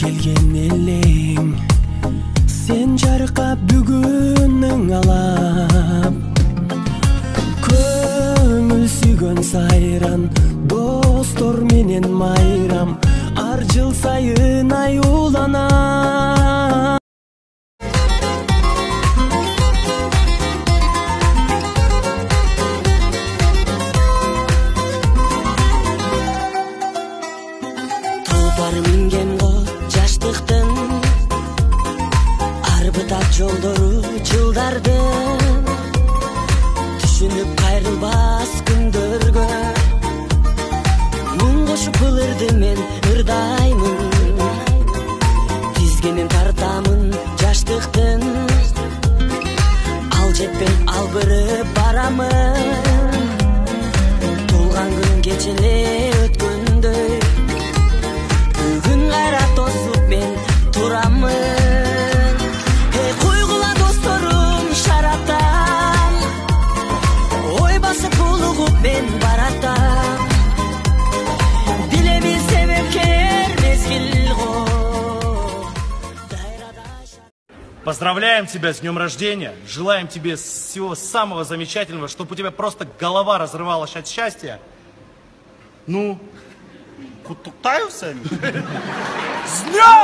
Келген элең сен жарыққа бүгіннің алап, көңіл сүйген сайран достор менен майрам, ар жыл сайын аюланам. Тұлпар минген го жаштықтың арбытат жолдору жылдардың, түшүнүп кайрылбас күндөргө муң кошуп ылырды мен ырдаймын, тизгенин тартамын жаштықтың, ал жетпей албырып барамын, толган күн кечеле өткөндөй бүгүн кайра тосуп мен турамын. Койгула досторум шаратам, ой басып булугуп мен баратам, билеби себепкер мезгил го. Поздравляем тебя с днем рождения, желаем тебе всего самого замечательного, чтобы у тебя просто голова разрывалась от счастья. Ну, куттуктаю сами. С днем